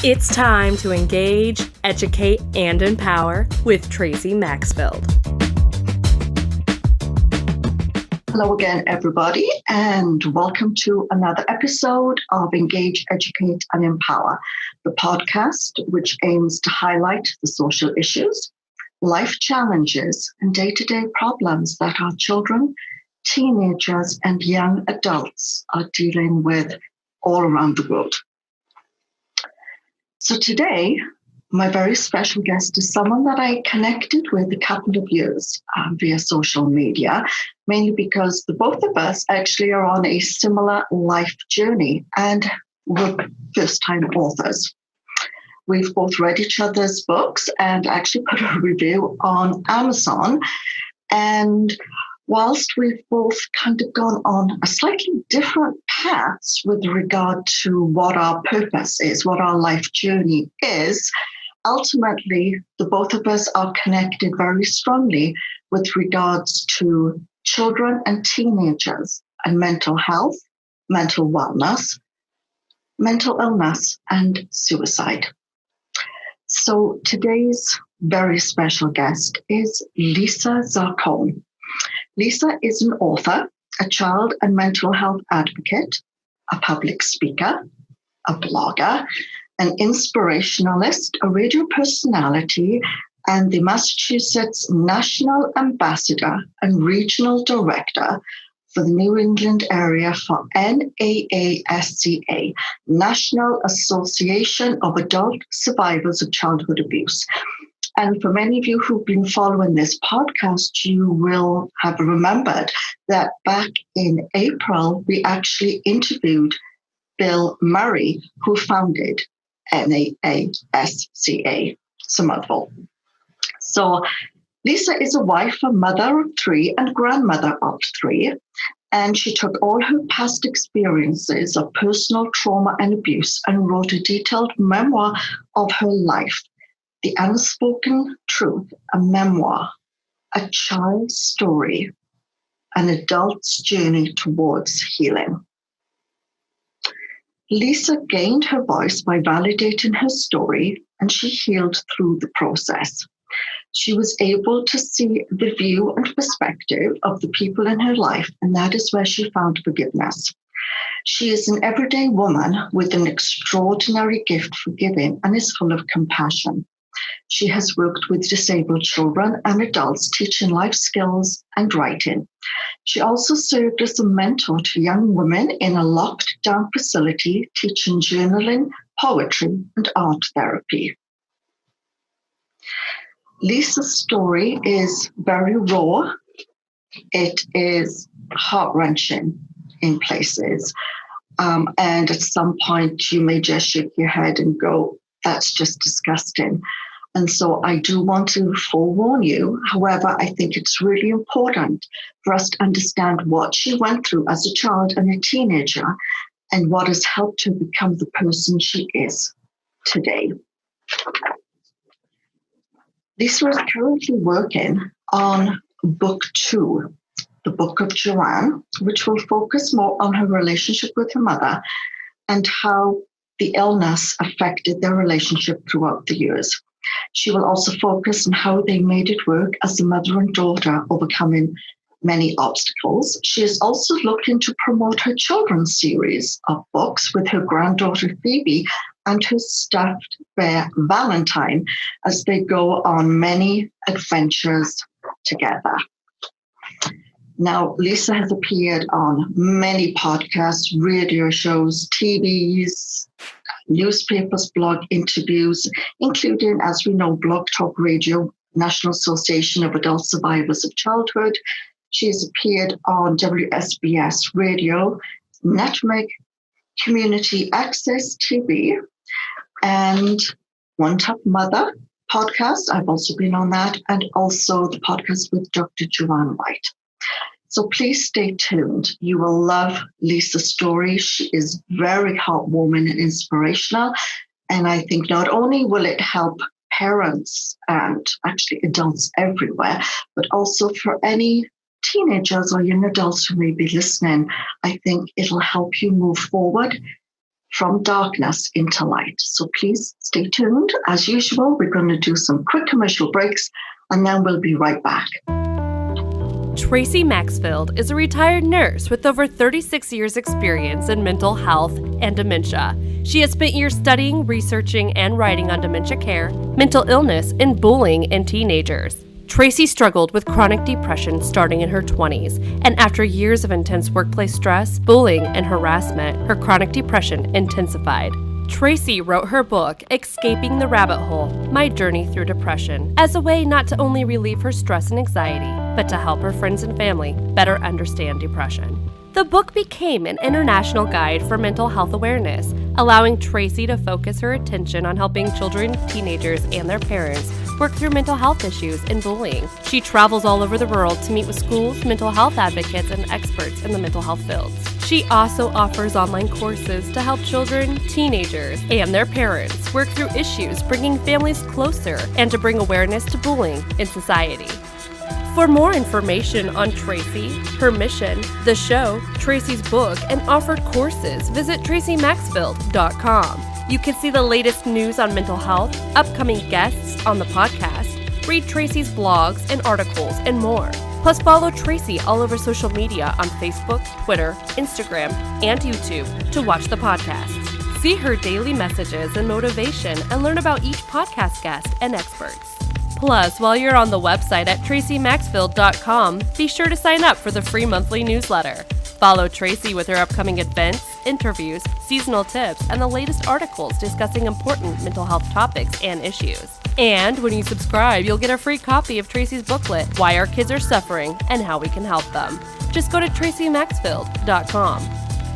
It's time to engage, educate, and empower with Tracey Maxfield. Hello again, everybody, and welcome to another episode of Engage, Educate, and Empower, the podcast which aims to highlight the social issues, life challenges, and day-to-day problems that our children, teenagers, and young adults are dealing with all around the world. So today, my very special guest is someone that I connected with a couple of years via social media, mainly because the both of us actually are on a similar life journey and we're first-time authors. We've both read each other's books and actually put a review on Amazon. And whilst we've both kind of gone on a slightly different paths with regard to what our purpose is, what our life journey is, ultimately, the both of us are connected very strongly with regards to children and teenagers and mental health, mental wellness, mental illness, and suicide. So today's very special guest is Lisa Zarcone. Lisa is an author, a child and mental health advocate, a public speaker, a blogger, an inspirationalist, a radio personality, and the Massachusetts National Ambassador and Regional Director for the New England area for NAASCA, National Association of Adult Survivors of Childhood Abuse. And for many of you who've been following this podcast, you will have remembered that back in April, we actually interviewed Bill Murray, who founded NAASCA, Somerville. So Lisa is a wife, a mother of three, and grandmother of three. And she took all her past experiences of personal trauma and abuse and wrote a detailed memoir of her life. The Unspoken Truth, a memoir, a child's story, an adult's journey towards healing. Lisa gained her voice by validating her story, and she healed through the process. She was able to see the view and perspective of the people in her life, and that is where she found forgiveness. She is an everyday woman with an extraordinary gift for giving and is full of compassion. She has worked with disabled children and adults teaching life skills and writing. She also served as a mentor to young women in a locked-down facility teaching journaling, poetry, and art therapy. Lisa's story is very raw. It is heart-wrenching in places. And at some point, you may just shake your head and go, that's just disgusting. And so I do want to forewarn you. However, I think it's really important for us to understand what she went through as a child and a teenager and what has helped her become the person she is today. Lisa is currently working on book 2, the Book of Joanne, which will focus more on her relationship with her mother and how the illness affected their relationship throughout the years. She will also focus on how they made it work as a mother and daughter, overcoming many obstacles. She is also looking to promote her children's series of books with her granddaughter Phoebe and her stuffed bear Valentine as they go on many adventures together. Now, Lisa has appeared on many podcasts, radio shows, TVs, newspapers, blog interviews, including, as we know, Blog Talk Radio, National Association of Adult Survivors of Childhood. She has appeared on WSBS Radio, Network, Community Access TV, and One Top Mother podcast. I've also been on that, and also the podcast with Dr. Joanne White. So please stay tuned. You will love Lisa's story. She is very heartwarming and inspirational. And I think not only will it help parents and actually adults everywhere, but also for any teenagers or young adults who may be listening, I think it'll help you move forward from darkness into light. So please stay tuned. As usual, we're going to do some quick commercial breaks, and then we'll be right back. Tracey Maxfield is a retired nurse with over 36 years' experience in mental health and dementia. She has spent years studying, researching, and writing on dementia care, mental illness, and bullying in teenagers. Tracey struggled with chronic depression starting in her 20s, and after years of intense workplace stress, bullying, and harassment, her chronic depression intensified. Tracey wrote her book, Escaping the Rabbit Hole: My Journey Through Depression, as a way not to only relieve her stress and anxiety, but to help her friends and family better understand depression. The book became an international guide for mental health awareness, allowing Tracey to focus her attention on helping children, teenagers, and their parents work through mental health issues and bullying. She travels all over the world to meet with schools, mental health advocates, and experts in the mental health fields. She also offers online courses to help children, teenagers, and their parents work through issues, bringing families closer and to bring awareness to bullying in society. For more information on Tracey, her mission, the show, Tracey's book, and offered courses, visit traceymaxfield.com. You can see the latest news on mental health, upcoming guests on the podcast, read Tracey's blogs and articles, and more. Plus, follow Tracey all over social media on Facebook, Twitter, Instagram, and YouTube to watch the podcasts. See her daily messages and motivation and learn about each podcast guest and experts. Plus, while you're on the website at traceymaxfield.com, be sure to sign up for the free monthly newsletter. Follow Tracey with her upcoming events, interviews, seasonal tips, and the latest articles discussing important mental health topics and issues. And when you subscribe, you'll get a free copy of Tracey's booklet, Why Our Kids Are Suffering and How We Can Help Them. Just go to traceymaxfield.com.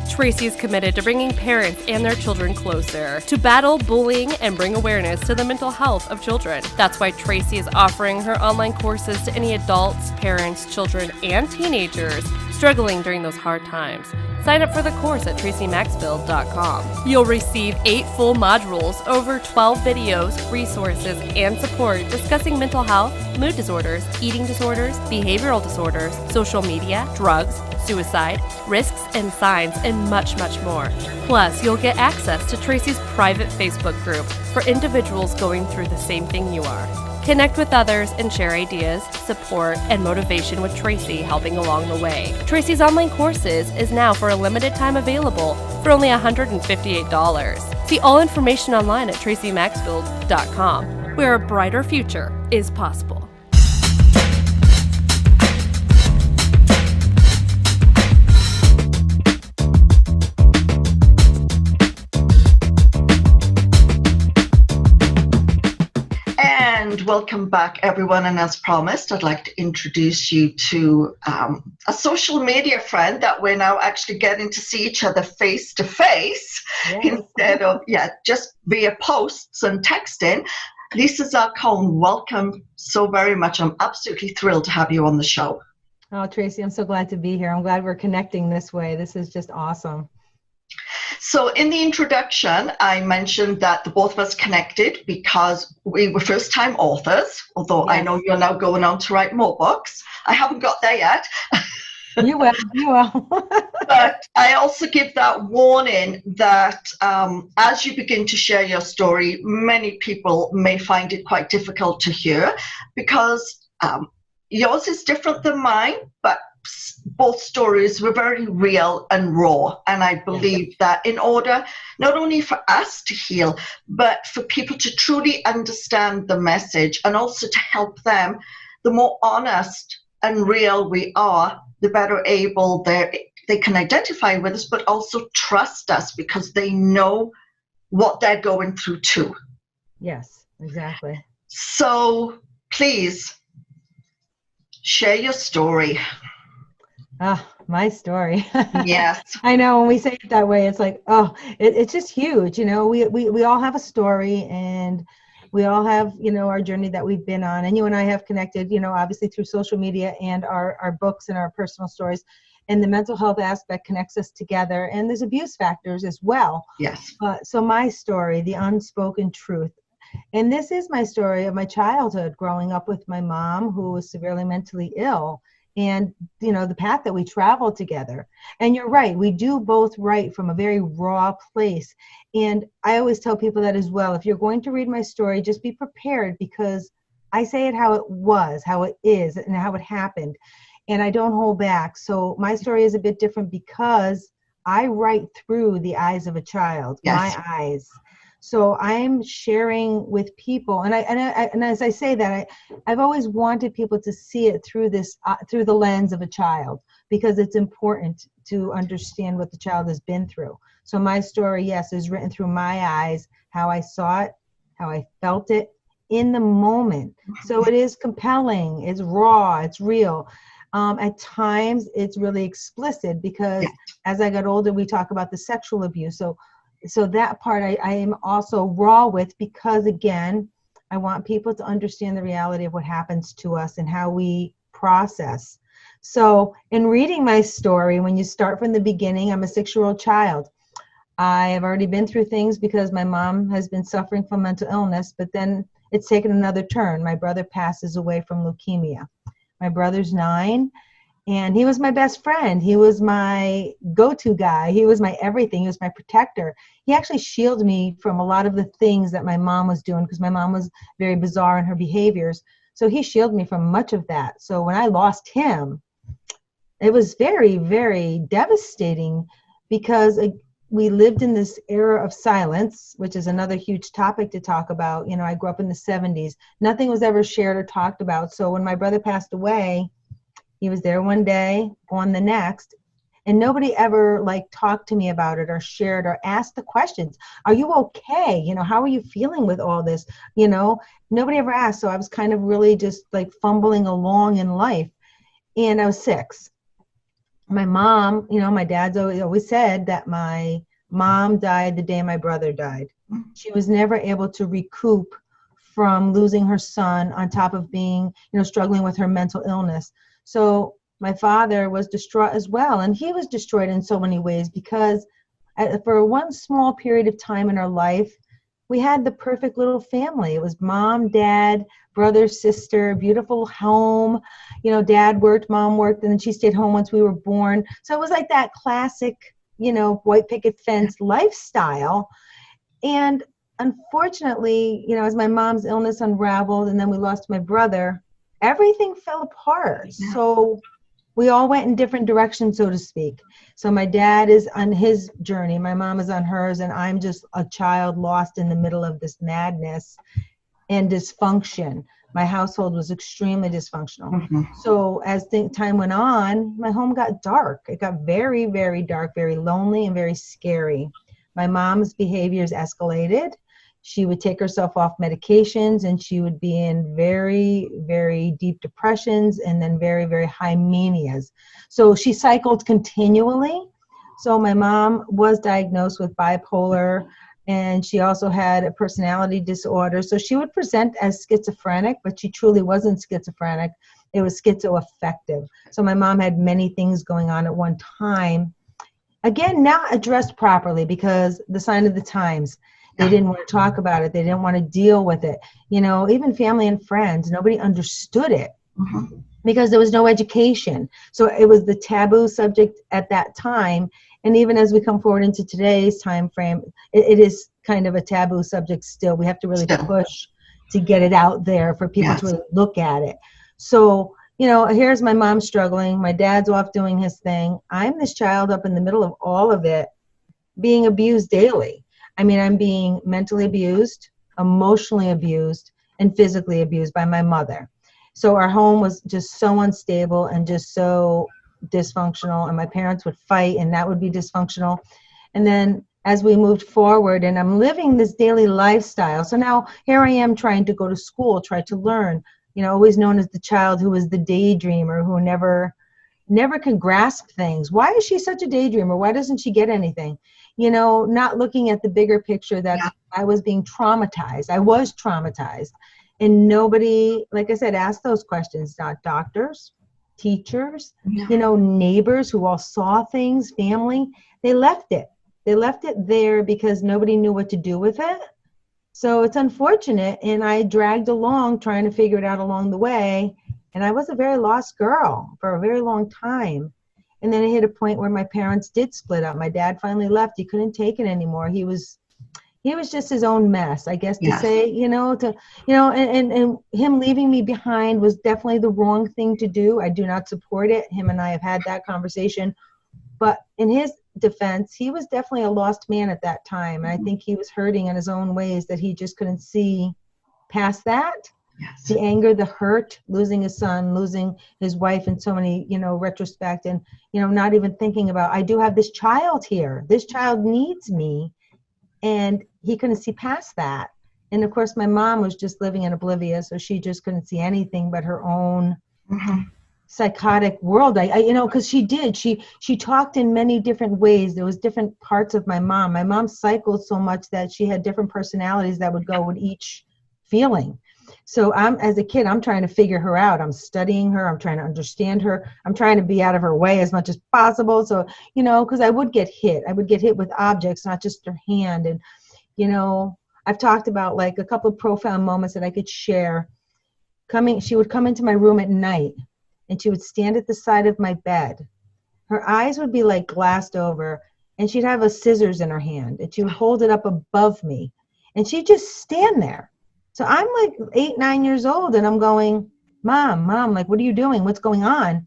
Tracey is committed to bringing parents and their children closer, to battle bullying and bring awareness to the mental health of children. That's why Tracey is offering her online courses to any adults, parents, children, and teenagers struggling during those hard times. Sign up for the course at traceymaxfield.com. You'll receive 8 full modules, over 12 videos, resources, and support discussing mental health, mood disorders, eating disorders, behavioral disorders, social media, drugs, suicide, risks and signs, and much, much more. Plus, you'll get access to Tracey's private Facebook group for individuals going through the same thing you are. Connect with others and share ideas, support, and motivation with Tracey helping along the way. Tracey's online courses is now for a limited time available for only $158. See all information online at traceymaxfield.com, where a brighter future is possible. And welcome back, everyone. And as promised, I'd like to introduce you to a social media friend that we're now actually getting to see each other face to face instead of, just via posts and texting. Lisa Zarcone, welcome so very much. I'm absolutely thrilled to have you on the show. Oh, Tracey, I'm so glad to be here. I'm glad we're connecting this way. This is just awesome. So in the introduction, I mentioned that the both of us connected because we were first-time authors, although I know you're now going on to write more books. I haven't got there yet. You will. But I also give that warning that as you begin to share your story, many people may find it quite difficult to hear because yours is different than mine, but both stories were very real and raw. And I believe that in order not only for us to heal, but for people to truly understand the message and also to help them, the more honest and real we are, the better able they can identify with us, but also trust us because they know what they're going through too. Yes, exactly. So please share your story. My story. Yes. I know when we say it that way, it's like, it's just huge. You know, we all have a story and we all have, our journey that we've been on. And you and I have connected, obviously through social media and our books and our personal stories. And the mental health aspect connects us together. And there's abuse factors as well. Yes. So my story, the unspoken truth. And this is my story of my childhood, growing up with my mom, who was severely mentally ill. and, the path that we travel together. And you're right, we do both write from a very raw place. And I always tell people that as well. If you're going to read my story, just be prepared, because I say it how it was, how it is, and how it happened. And I don't hold back. So my story is a bit different because I write through the eyes of a child, Yes. my eyes. So I'm sharing with people, and as I say that, I've always wanted people to see it through through the lens of a child, because it's important to understand what the child has been through. So my story, yes, is written through my eyes, how I saw it, how I felt it in the moment. So it is compelling, it's raw, it's real. At times, it's really explicit, because as I got older, we talk about the sexual abuse. So that part I am also raw with, because again, I want people to understand the reality of what happens to us and how we process. So in reading my story, when you start from the beginning, I'm a 6-year-old child. I have already been through things because my mom has been suffering from mental illness, but then it's taken another turn. My brother passes away from leukemia. My brother's 9. And he was my best friend. He was my go-to guy. He was my everything. He was my protector. He actually shielded me from a lot of the things that my mom was doing, because my mom was very bizarre in her behaviors. So he shielded me from much of that. So when I lost him, it was very, very devastating, because we lived in this era of silence, which is another huge topic to talk about. I grew up in the 70s. Nothing was ever shared or talked about. So when my brother passed away, he was there one day, gone the next, and nobody ever talked to me about it or shared or asked the questions. Are you okay? How are you feeling with all this? Nobody ever asked. So I was kind of really just fumbling along in life. And I was 6. My mom, my dad's always said that my mom died the day my brother died. She was never able to recoup from losing her son, on top of being, struggling with her mental illness. So my father was distraught as well, and he was destroyed in so many ways, because for one small period of time in our life, we had the perfect little family. It was mom, dad, brother, sister, beautiful home. Dad worked, mom worked, and then she stayed home once we were born. So it was like that classic, white picket fence lifestyle. And unfortunately, as my mom's illness unraveled and then we lost my brother, everything fell apart. Yeah. So we all went in different directions, so to speak. So my dad is on his journey, my mom is on hers, and I'm just a child lost in the middle of this madness and dysfunction. My household was extremely dysfunctional. Mm-hmm. So as time went on, my home got dark. It got very, very dark, very lonely, and very scary. My mom's behaviors escalated. She would take herself off medications, and she would be in very, very deep depressions, and then very, very high manias. So she cycled continually. So my mom was diagnosed with bipolar, and she also had a personality disorder. So she would present as schizophrenic, but she truly wasn't schizophrenic. It was schizoaffective. So my mom had many things going on at one time. Again, not addressed properly, because the sign of the times. They didn't want to talk about it. They didn't want to deal with it. Even family and friends, nobody understood it, because there was no education. So it was the taboo subject at that time. And even as we come forward into today's time frame, it is kind of a taboo subject still. We have to really push to get it out there for people to really look at it. So, here's my mom struggling. My dad's off doing his thing. I'm this child up in the middle of all of it, being abused daily. I'm being mentally abused, emotionally abused, and physically abused by my mother. So our home was just so unstable and just so dysfunctional, and my parents would fight, and that would be dysfunctional. And then as we moved forward, and I'm living this daily lifestyle. So now here I am trying to go to school, try to learn, always known as the child who was the daydreamer, who never can grasp things. Why is she such a daydreamer? Why doesn't she get anything? Not looking at the bigger picture that I was being traumatized. I was traumatized. And nobody, like I said, asked those questions. Not doctors, teachers, neighbors who all saw things, family. They left it. They left it there because nobody knew what to do with it. So it's unfortunate. And I dragged along trying to figure it out along the way. And I was a very lost girl for a very long time. And then it hit a point where my parents did split up. My dad finally left. He couldn't take it anymore. He was just his own mess, I guess, to Yes. say, and him leaving me behind was definitely the wrong thing to do. I do not support it. Him and I have had that conversation. But in his defense, he was definitely a lost man at that time. And I think he was hurting in his own ways that he just couldn't see past that. Yes. The anger, the hurt, losing his son, losing his wife in so many, retrospect, and, not even thinking about, I do have this child here. This child needs me. And he couldn't see past that. And of course, my mom was just living in oblivion, so she just couldn't see anything but her own psychotic world. Because she talked in many different ways. There was different parts of my mom. My mom cycled so much that she had different personalities that would go with each feeling. So as a kid, I'm trying to figure her out. I'm studying her. I'm trying to understand her. I'm trying to be out of her way as much as possible. So, because I would get hit. I would get hit with objects, not just her hand. And, I've talked about like a couple of profound moments that I could share. She would come into my room at night and she would stand at the side of my bed. Her eyes would be like glassed over and she'd have a scissors in her hand and she would hold it up above me and she'd just stand there. So I'm like 8, 9 years old and I'm going, Mom, like, what are you doing? What's going on?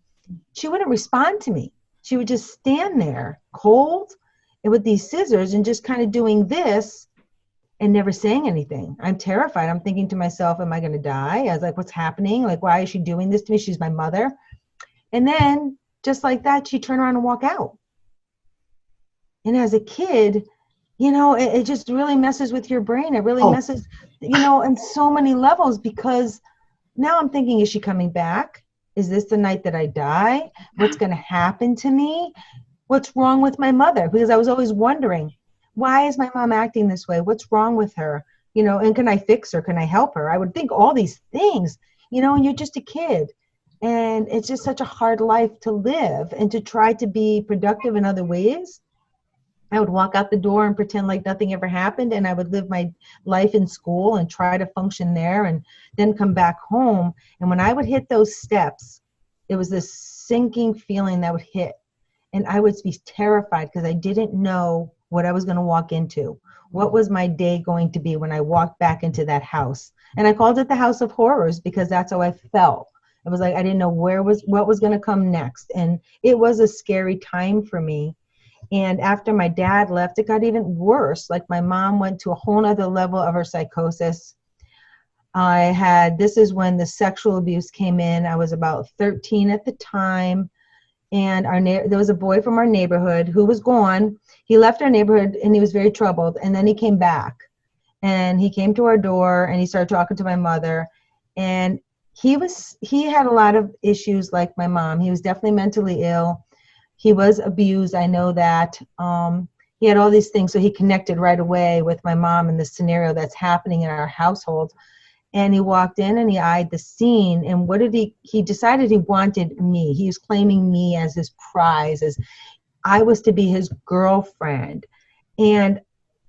She wouldn't respond to me. She would just stand there cold and with these scissors and just kind of doing this and never saying anything. I'm terrified. I'm thinking to myself, am I going to die? I was like, what's happening? Like, why is she doing this to me? She's my mother. And then just like that, she'd turn around and walk out. And as a kid, it just really messes with your brain. It really messes, in so many levels, because now I'm thinking, is she coming back? Is this the night that I die? What's going to happen to me? What's wrong with my mother? Because I was always wondering, why is my mom acting this way? What's wrong with her? And can I fix her? Can I help her? I would think all these things, and you're just a kid. And it's just such a hard life to live and to try to be productive in other ways. I would walk out the door and pretend like nothing ever happened. And I would live my life in school and try to function there and then come back home. And when I would hit those steps, it was this sinking feeling that would hit. And I would be terrified because I didn't know what I was going to walk into. What was my day going to be when I walked back into that house? And I called it the House of Horrors because that's how I felt. It was like I didn't know what was going to come next. And it was a scary time for me. And after my dad left, it got even worse. Like my mom went to a whole nother level of her psychosis. This is when the sexual abuse came in. I was about 13 at the time. And there was a boy from our neighborhood who was gone. He left our neighborhood and he was very troubled. And then he came back and he came to our door and he started talking to my mother. And he had a lot of issues like my mom. He was definitely mentally ill. He was abused. I know that. He had all these things. So he connected right away with my mom and the scenario that's happening in our household. And he walked in and he eyed the scene. And he decided he wanted me. He was claiming me as his prize, as I was to be his girlfriend. And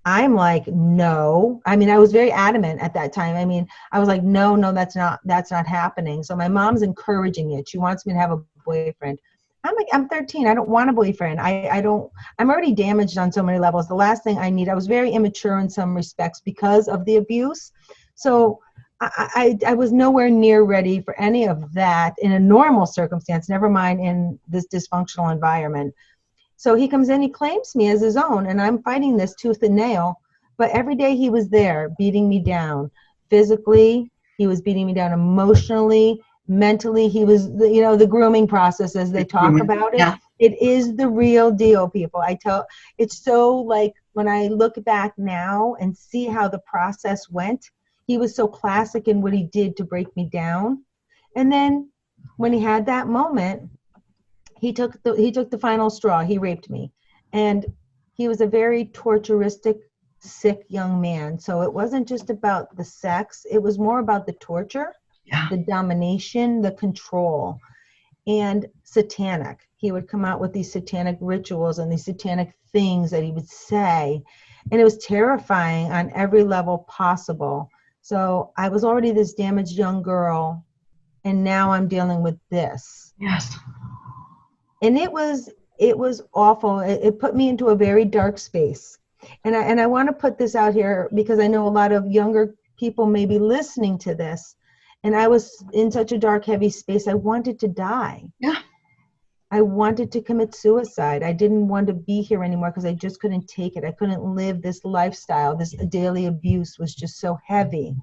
I'm like, no. I mean, I was very adamant at that time. I mean, I was like, no, that's not happening. So my mom's encouraging it. She wants me to have a boyfriend. I'm like, I'm 13. I don't want a boyfriend. I'm already damaged on so many levels. The last thing I need, I was very immature in some respects because of the abuse. So I was nowhere near ready for any of that in a normal circumstance, never mind in this dysfunctional environment. So he comes in, he claims me as his own, and I'm fighting this tooth and nail. But every day he was there beating me down physically. He was beating me down emotionally, mentally. He was, the grooming process as they talk about it. Yeah. It is the real deal, people. It's so like when I look back now and see how the process went, he was so classic in what he did to break me down. And then when he had that moment, he took the final straw. He raped me. And he was a very torturistic, sick young man. So it wasn't just about the sex. It was more about the torture, the domination, the control, and satanic. He would come out with these satanic rituals and these satanic things that he would say. And it was terrifying on every level possible. So I was already this damaged young girl. and now I'm dealing with this. Yes. And it was awful. It put me into a very dark space. And I want to put this out here because I know a lot of younger people may be listening to this. And I was in such a dark, heavy space. I wanted to die. Yeah. I wanted to commit suicide. I didn't want to be here anymore because I just couldn't take it. I couldn't live this lifestyle. This daily abuse was just so heavy.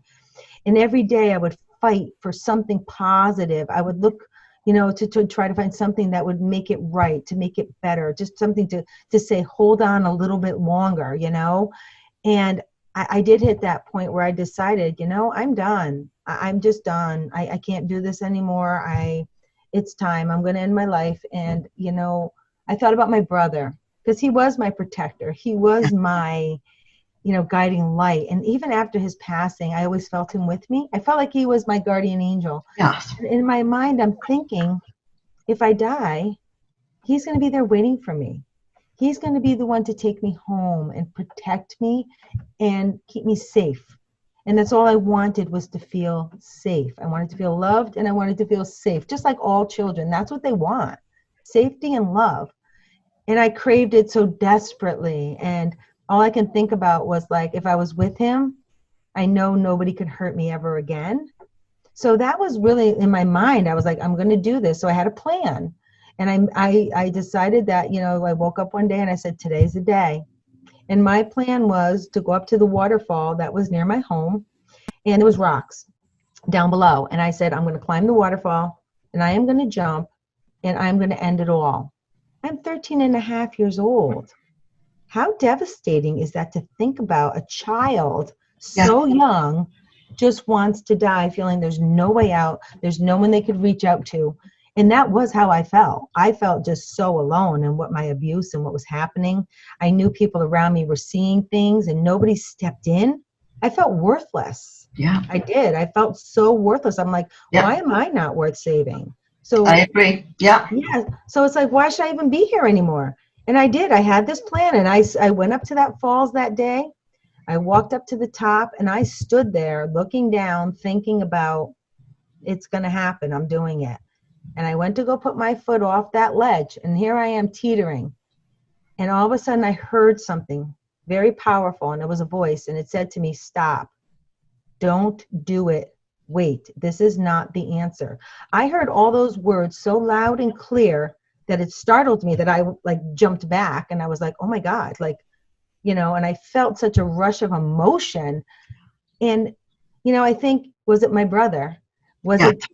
And every day I would fight for something positive. I would look, to try to find something that would make it right, to make it better, just something to say, hold on a little bit longer, And I did hit that point where I decided, I'm done. I'm just done. I can't do this anymore. It's time. I'm going to end my life. And, I thought about my brother because he was my protector. He was my, guiding light. And even after his passing, I always felt him with me. I felt like he was my guardian angel. Yes. In my mind, I'm thinking, if I die, he's going to be there waiting for me. He's going to be the one to take me home and protect me and keep me safe. And that's all I wanted, was to feel safe. I wanted to feel loved, and I wanted to feel safe, just like all children. That's what they want, safety and love. And I craved it so desperately. And all I can think about was, like, if I was with him, I know nobody could hurt me ever again. So that was really in my mind. I was like, I'm going to do this. So I had a plan. And I decided that, I woke up one day and I said, today's the day. And my plan was to go up to the waterfall that was near my home, and there was rocks down below. And I said, I'm going to climb the waterfall, and I am going to jump, and I'm going to end it all. I'm 13 and a half years old. How devastating is that, to think about a child so young just wants to die, feeling there's no way out, there's no one they could reach out to. And that was how I felt. I felt just so alone in what my abuse and what was happening. I knew people around me were seeing things and nobody stepped in. I felt worthless. Yeah. I did. I felt so worthless. I'm like, why am I not worth saving? So I agree. Yeah. Yeah. So it's like, why should I even be here anymore? And I did. I had this plan, and I went up to that falls that day. I walked up to the top, and I stood there looking down, thinking about, it's going to happen. I'm doing it. And I went to go put my foot off that ledge, and here I am teetering. And all of a sudden I heard something very powerful, and it was a voice, and it said to me, stop. Don't do it. Wait, this is not the answer. I heard all those words so loud and clear that it startled me, that I jumped back, and I was like, oh my God, and I felt such a rush of emotion. And, I think, was it my brother? Was it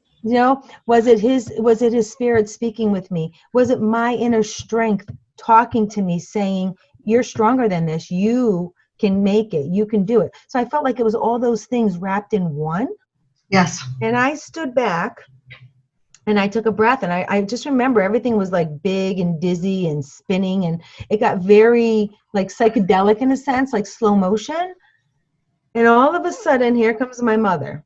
was it his spirit speaking with me? Was it my inner strength talking to me, saying, you're stronger than this. You can make it. You can do it. So I felt like it was all those things wrapped in one. Yes. And I stood back and I took a breath, and I just remember everything was like big and dizzy and spinning, and it got very like psychedelic in a sense, like slow motion. And all of a sudden, here comes my mother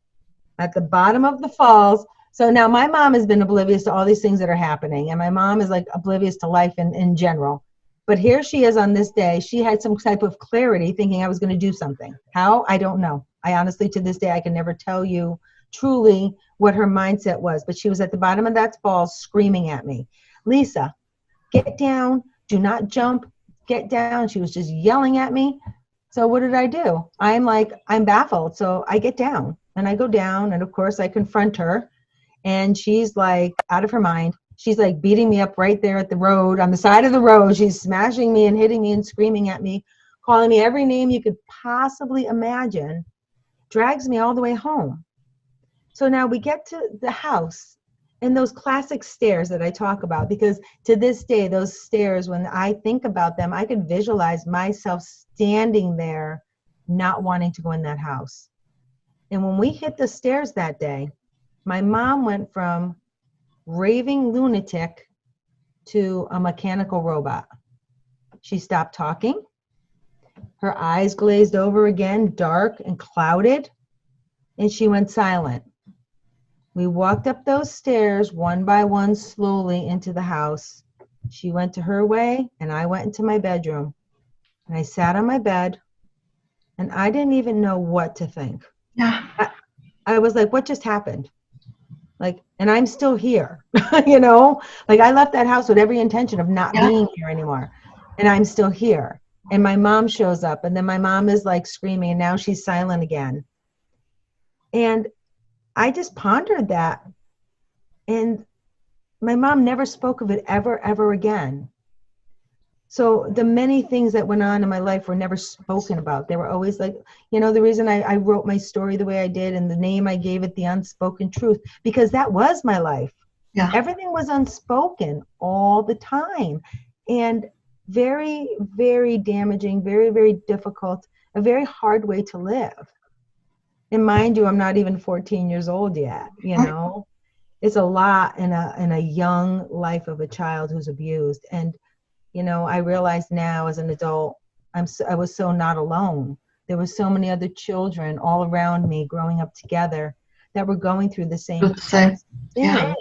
at the bottom of the falls. So now my mom has been oblivious to all these things that are happening, and my mom is like oblivious to life in general. But here she is on this day. She had some type of clarity, thinking I was going to do something. How? I don't know. I honestly, to this day, I can never tell you truly what her mindset was. But she was at the bottom of that fall screaming at me, Lisa, get down. Do not jump. Get down. She was just yelling at me. So what did I do? I'm baffled. So I get down, and I go down, and of course I confront her, and she's like out of her mind. She's like beating me up right there at the road, on the side of the road. She's smashing me and hitting me and screaming at me, calling me every name you could possibly imagine, drags me all the way home. So now we get to the house, and those classic stairs that I talk about, because to this day, those stairs, when I think about them, I could visualize myself standing there, not wanting to go in that house. And when we hit the stairs that day, my mom went from raving lunatic to a mechanical robot. She stopped talking. Her eyes glazed over again, dark and clouded, and she went silent. We walked up those stairs one by one, slowly into the house. She went to her way, and I went into my bedroom. And I sat on my bed, and I didn't even know what to think. Yeah. I was like, what just happened? Like, and I'm still here, you know, like I left that house with every intention of not Yeah. being here anymore. And I'm still here. And my mom shows up, and then my mom is like screaming, and now she's silent again. And I just pondered that. And my mom never spoke of it ever again. So the many things that went on in my life were never spoken about. They were always like, you know, the reason I wrote my story the way I did and the name I gave it, The Unspoken Truth, because that was my life. Yeah. Everything was unspoken all the time. And very, very damaging, very, very difficult, a very hard way to live. And mind you, I'm not even 14 years old yet, you know. It's a lot in a young life of a child who's abused. And you know, I realize now as an adult, I was so not alone. There were so many other children all around me growing up together that were going through the same Same. thing. Yeah.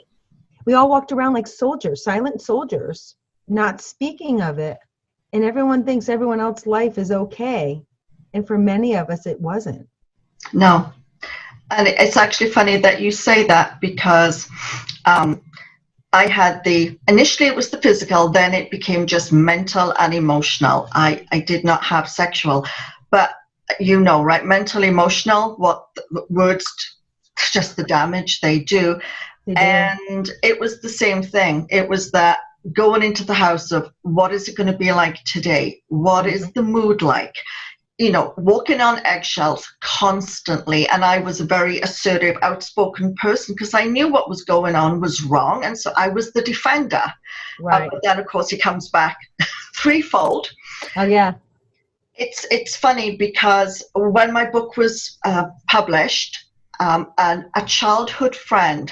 We all walked around like soldiers, silent soldiers, not speaking of it. And everyone thinks everyone else's life is okay. And for many of us, it wasn't. No. And it's actually funny that you say that because I had initially it was the physical, then it became just mental and emotional. I did not have sexual, but you know, right? Mental, emotional, what words, just the damage they do. And it was the same thing. It was that going into the house of what is it going to be like today? What is the mood like? You know, walking on eggshells constantly. And I was a very assertive, outspoken person because I knew what was going on was wrong. And so I was the defender. Right. But then, of course, he comes back threefold. Oh, yeah. It's funny because when my book was published, and a childhood friend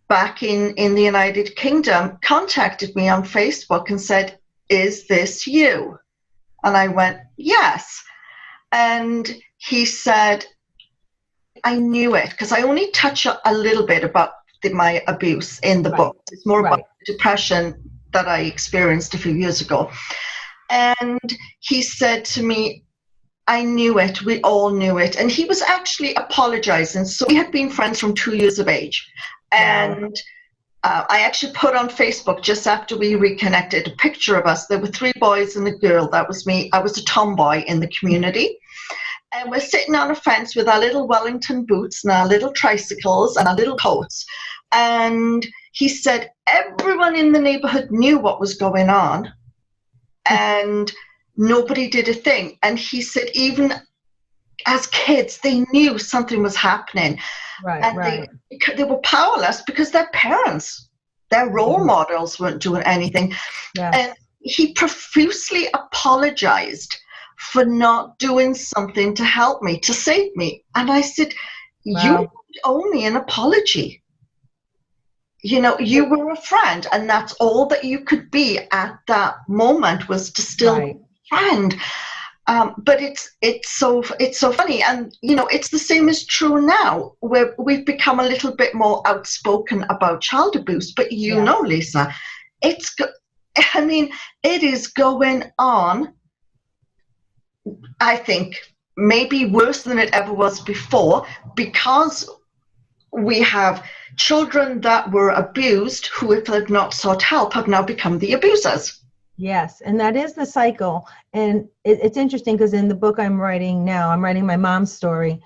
back in the United Kingdom contacted me on Facebook and said, "Is this you?" And I went, "Yes." And he said, "I knew it," because I only touch a little bit about my abuse in the book. It's more about the depression that I experienced a few years ago. And he said to me, "I knew it. We all knew it." And he was actually apologizing. So we had been friends from 2 years of age. And I actually put on Facebook just after we reconnected a picture of us. There were 3 boys and a girl. That was me. I was a tomboy in the community. And we're sitting on a fence with our little Wellington boots and our little tricycles and our little coats. And he said everyone in the neighborhood knew what was going on and nobody did a thing. And he said even as kids, they knew something was happening. They were powerless because their parents, their role models weren't doing anything. And he profusely apologized for not doing something to help me, to save me. And I said, "You owe me an apology. You know, you were a friend, and that's all that you could be at that moment was to still be a friend." But it's so funny, and you know, it's the same is true now, where we've become a little bit more outspoken about child abuse. But you know, Lisa, it is going on. I think maybe worse than it ever was before, because we have children that were abused who, if they've not sought help, have now become the abusers. Yes, and that is the cycle. And it's interesting because in the book I'm writing now, I'm writing my mom's story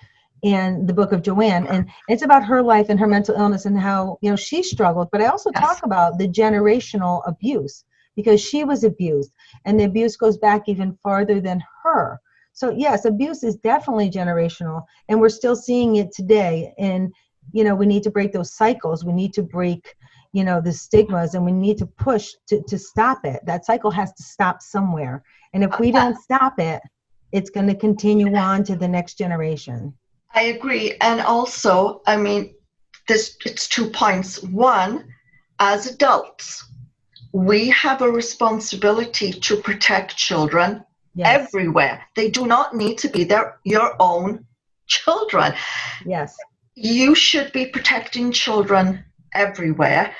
and the book of Joanne, and it's about her life and her mental illness and how, you know, she struggled. But I also talk about the generational abuse because she was abused, and the abuse goes back even farther than her. So yes, abuse is definitely generational, and we're still seeing it today. And, you know, we need to break those cycles. We need to break, you know, the stigmas, and we need to push to stop it. That cycle has to stop somewhere. And if we don't stop it, it's going to continue on to the next generation. I agree. And also, I mean, it's 2 points. One, as adults, we have a responsibility to protect children everywhere. They do not need to be your own children. Yes. You should be protecting children everywhere.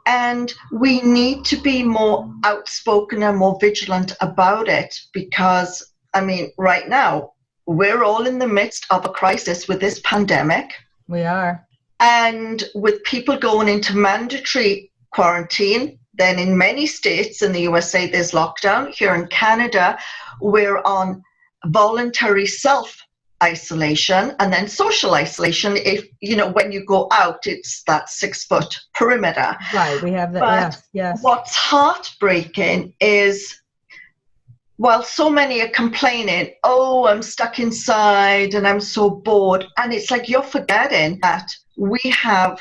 And we need to be more outspoken and more vigilant about it because, I mean, right now, we're all in the midst of a crisis with this pandemic. We are. And with people going into mandatory quarantine, then in many states in the USA, there's lockdown. Here in Canada, we're on voluntary self-isolation and then social isolation. If, when you go out, it's that 6-foot perimeter. Right, we have that, But yes. what's heartbreaking is, while so many are complaining, oh, I'm stuck inside and I'm so bored. And it's like you're forgetting that we have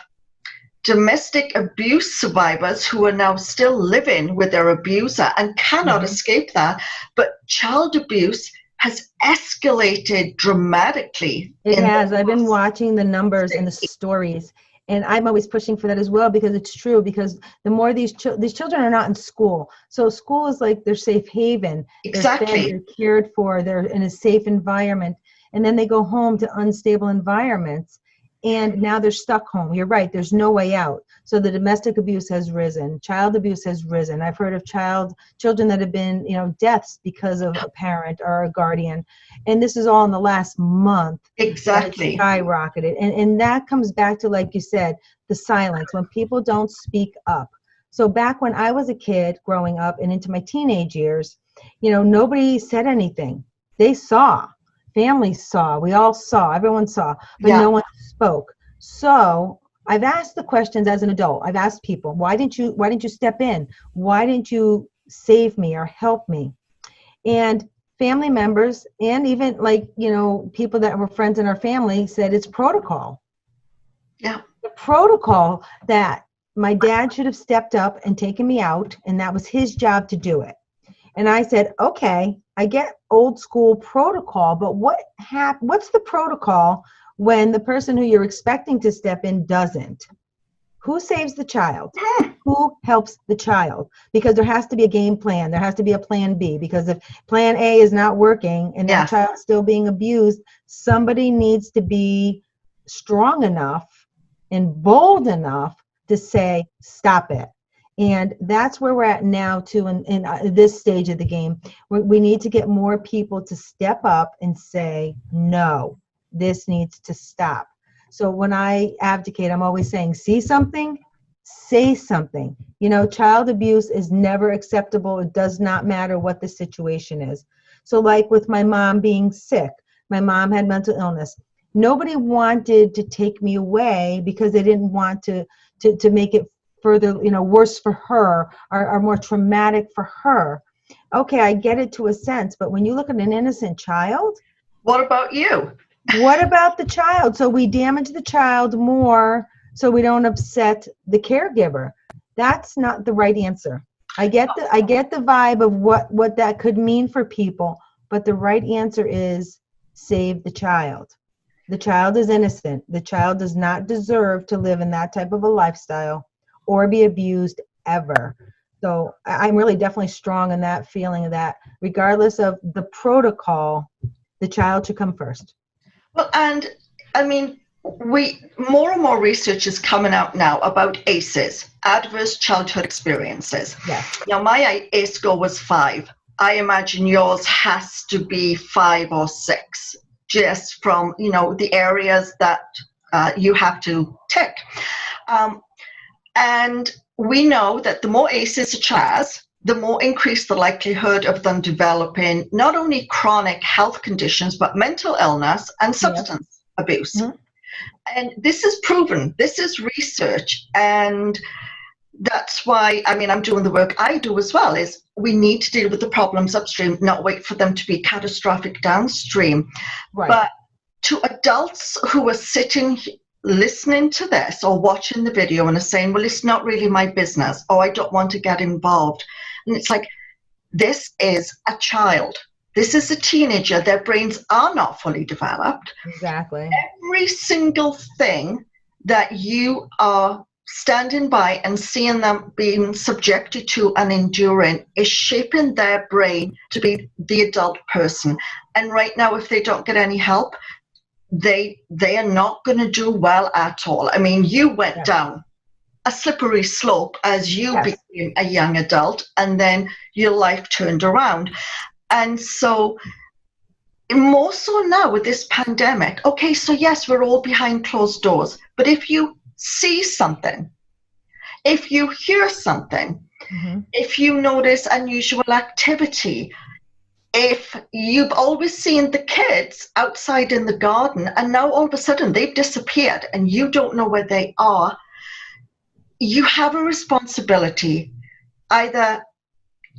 domestic abuse survivors who are now still living with their abuser and cannot escape that. But child abuse has escalated dramatically. It has. I've been watching the numbers and the stories. And I'm always pushing for that as well, because it's true. Because the more these children are not in school, so school is like their safe haven. Exactly. They're fed, they're cared for, they're in a safe environment, and then they go home to unstable environments, and now they're stuck home. You're right. There's no way out. So the domestic abuse has risen, child abuse has risen. I've heard of children that have been, deaths because of a parent or a guardian, and this is all in the last month. Exactly. Skyrocketed. And that comes back to, like you said, the silence, when people don't speak up. So back when I was a kid growing up and into my teenage years, nobody said anything. They saw, families saw, we all saw, everyone saw, but no one spoke. So I've asked the questions as an adult. I've asked people, why didn't you step in? Why didn't you save me or help me? And family members, and even people that were friends in our family, said it's protocol. Yeah. The protocol that my dad should have stepped up and taken me out, and that was his job to do it. And I said, okay, I get old school protocol, but what's the protocol when the person who you're expecting to step in doesn't? Who saves the child? Who helps the child? Because there has to be a game plan. There has to be a plan B. Because if plan A is not working and that child's still being abused, somebody needs to be strong enough and bold enough to say, stop it. And that's where we're at now, too, in this stage of the game. We need to get more people to step up and say, no, this needs to stop. So when I advocate, I'm always saying, see something, say something. Child abuse is never acceptable. It does not matter what the situation is. So like with my mom being sick, my mom had mental illness. Nobody wanted to take me away because they didn't want to make it further, worse for her or more traumatic for her. Okay, I get it to a sense, but when you look at an innocent child. What about you? What about the child? So we damage the child more so we don't upset the caregiver. That's not the right answer. I get the vibe of what that could mean for people, but the right answer is save the child. The child is innocent. The child does not deserve to live in that type of a lifestyle or be abused ever. So I'm really definitely strong in that feeling of that, regardless of the protocol, the child should come first. Well, and I mean, more and more research is coming out now about ACEs, adverse childhood experiences. Yes. Now, my ACE score was 5. I imagine yours has to be 5 or 6, just from, the areas that you have to tick. And we know that the more ACEs a child has, the more increased the likelihood of them developing not only chronic health conditions, but mental illness and substance abuse. Mm-hmm. And this is proven. This is research. And that's why, I'm doing the work I do as well, is we need to deal with the problems upstream, not wait for them to be catastrophic downstream. Right. But to adults who are sitting listening to this or watching the video and are saying, well, it's not really my business, or I don't want to get involved. And it's like, this is a child. This is a teenager. Their brains are not fully developed. Exactly. Every single thing that you are standing by and seeing them being subjected to and enduring is shaping their brain to be the adult person. And right now, if they don't get any help, they are not going to do well at all. I mean, you went down a slippery slope as you became a young adult, and then your life turned around. And so more so now with this pandemic. Okay, so yes, we're all behind closed doors, but if you see something, if you hear something, if you notice unusual activity, if you've always seen the kids outside in the garden and now all of a sudden they've disappeared and you don't know where they are, you have a responsibility. Either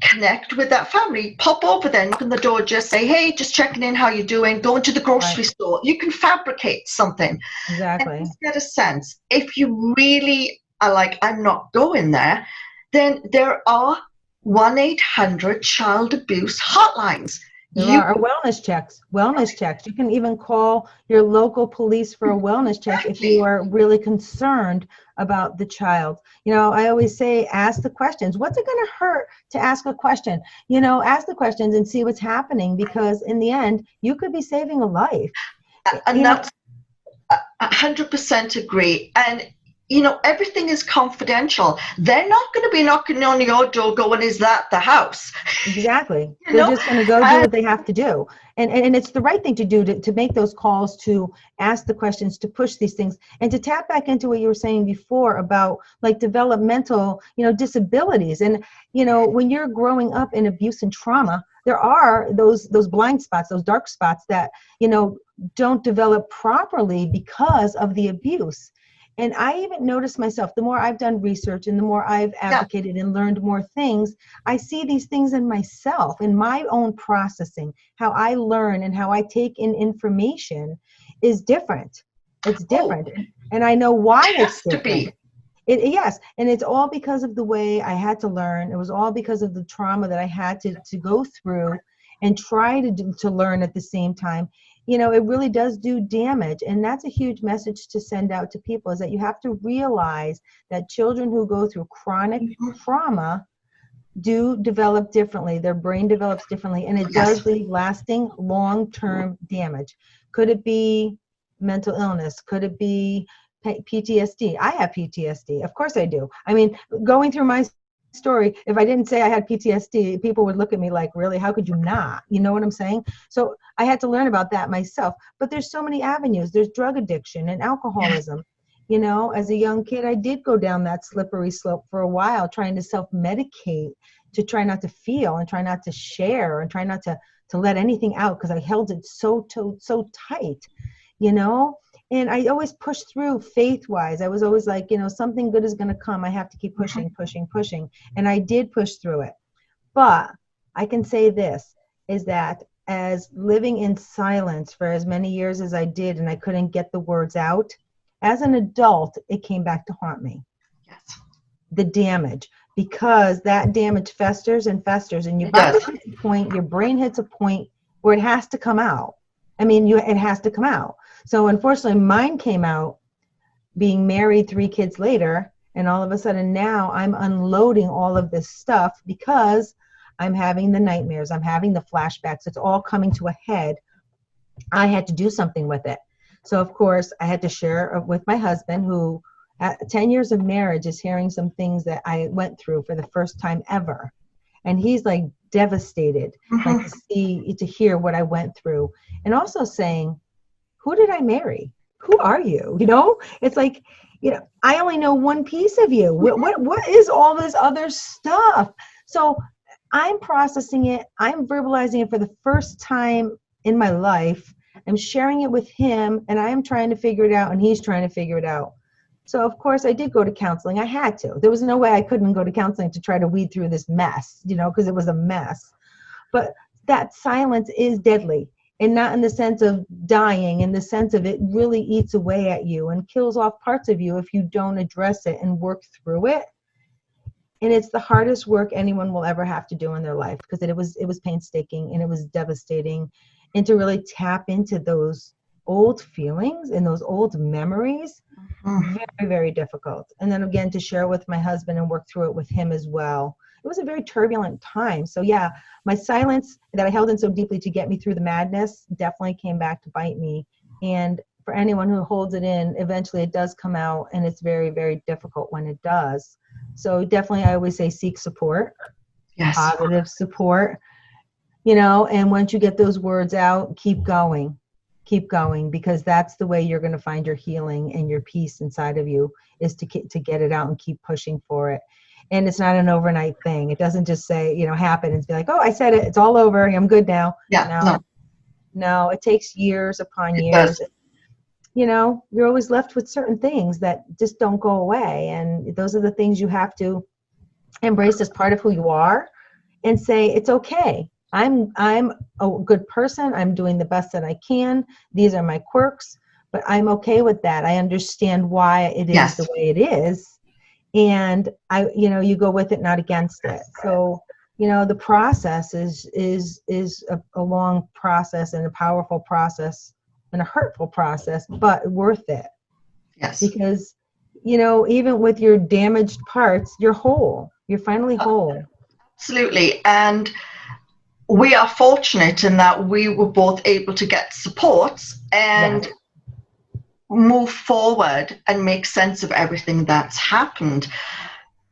connect with that family, pop over there, knock on the door, just say, hey, just checking in, how you doing, going to the grocery store. You can fabricate something. Exactly. And just get a sense. If you really are like, I'm not going there, then there are 1-800 child abuse hotlines. There are wellness checks. Wellness checks. You can even call your local police for a wellness check if you are really concerned about the child. You know, I always say, ask the questions. What's it going to hurt to ask a question? You know, ask the questions and see what's happening, because in the end, you could be saving a life. And that's 100% agree. And you know, everything is confidential. They're not going to be knocking on your door going, is that the house? Exactly. They're just going to go do what they have to do. And it's the right thing to do, to make those calls, to ask the questions, to push these things, and to tap back into what you were saying before about like developmental, you know, disabilities. And, you know, when you're growing up in abuse and trauma, there are those blind spots, those dark spots that, you know, don't develop properly because of the abuse. And I even noticed myself, the more I've done research and the more I've advocated and learned more things, I see these things in myself, in my own processing. How I learn and how I take in information is different. It's different. And I know why it's different. Yes, and it's all because of the way I had to learn. It was all because of the trauma that I had to go through and try to learn at the same time. You know, it really does do damage. And that's a huge message to send out to people, is that you have to realize that children who go through chronic trauma do develop differently. Their brain develops differently, and it does leave lasting long-term damage. Could it be mental illness? Could it be PTSD? I have PTSD. Of course I do. I mean, going through my story, if I didn't say I had PTSD, people would look at me like, really, how could you not? You know what I'm saying? So I had to learn about that myself. But there's so many avenues. There's drug addiction and alcoholism. You know, as a young kid, I did go down that slippery slope for a while, trying to self-medicate, to try not to feel and try not to share and try not to let anything out, because I held it so tight, you know? And I always pushed through faith-wise. I was always like, you know, something good is going to come. I have to keep pushing. And I did push through it. But I can say this, is that as living in silence for as many years as I did, and I couldn't get the words out, as an adult, it came back to haunt me. Yes. The damage, because that damage festers and festers, and your body hits a point, your brain hits a point where it has to come out. I mean, it has to come out. So unfortunately, mine came out being married 3 kids later, and all of a sudden now I'm unloading all of this stuff because I'm having the nightmares, I'm having the flashbacks, it's all coming to a head. I had to do something with it. So of course, I had to share with my husband, who at 10 years of marriage is hearing some things that I went through for the first time ever. And he's like devastated, like to hear what I went through. And also saying, who did I marry? Who are you? You know, it's like, you know, I only know one piece of you. What is all this other stuff? So I'm processing it. I'm verbalizing it for the first time in my life. I'm sharing it with him, and I'm trying to figure it out, and he's trying to figure it out. So of course I did go to counseling. I had to. There was no way I couldn't go to counseling to try to weed through this mess, you know, because it was a mess. But that silence is deadly. And not in the sense of dying, in the sense of it really eats away at you and kills off parts of you if you don't address it and work through it. And it's the hardest work anyone will ever have to do in their life, because it was painstaking and it was devastating. And to really tap into those old feelings and those old memories, very, very difficult. And then again, to share with my husband and work through it with him as well. It was a very turbulent time. So yeah, my silence that I held in so deeply to get me through the madness definitely came back to bite me. And for anyone who holds it in, eventually it does come out, and it's very, very difficult when it does. So definitely I always say seek support, positive support. And once you get those words out, keep going, because that's the way you're going to find your healing and your peace inside of you, is to get it out and keep pushing for it. And it's not an overnight thing. It doesn't just say, happen and be like, oh, I said it, it's all over, I'm good now. Yeah, No, it takes years upon it years. does. You're always left with certain things that just don't go away. And those are the things you have to embrace as part of who you are, and say, it's okay. I'm a good person. I'm doing the best that I can. These are my quirks, but I'm okay with that. I understand why it is Yes. the way it is. And you go with it, not against it. So, the process is a long process, and a powerful process, and a hurtful process, but worth it. Yes. Because, even with your damaged parts, you're whole. You're finally whole. Absolutely. And we are fortunate in that we were both able to get supports and move forward and make sense of everything that's happened.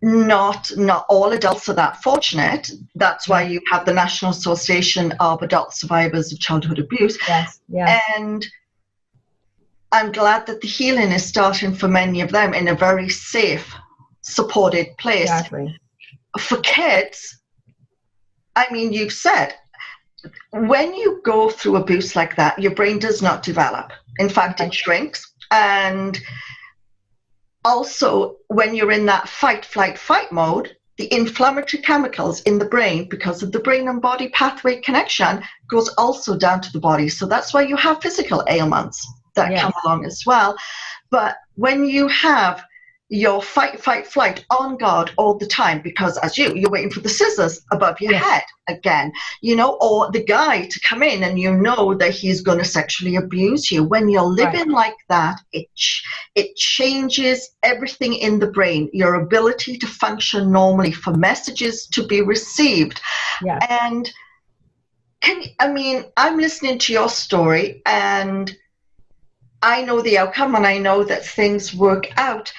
Not all adults are that fortunate. That's why you have the National Association of Adult Survivors of Childhood Abuse. Yes. And I'm glad that the healing is starting for many of them in a very safe, supported place. Exactly. For kids, you've said, when you go through abuse like that, your brain does not develop. In fact, it shrinks. And also, when you're in that fight, flight, fight mode, the inflammatory chemicals in the brain, because of the brain and body pathway connection, goes also down to the body. So that's why you have physical ailments that come along as well. But when you have your fight, flight on guard all the time, because as you're waiting for the scissors above your head again, or the guy to come in and that he's going to sexually abuse you. When you're living like that, it changes everything in the brain, your ability to function normally, for messages to be received. And I'm listening to your story, and I know the outcome, and I know that things work out.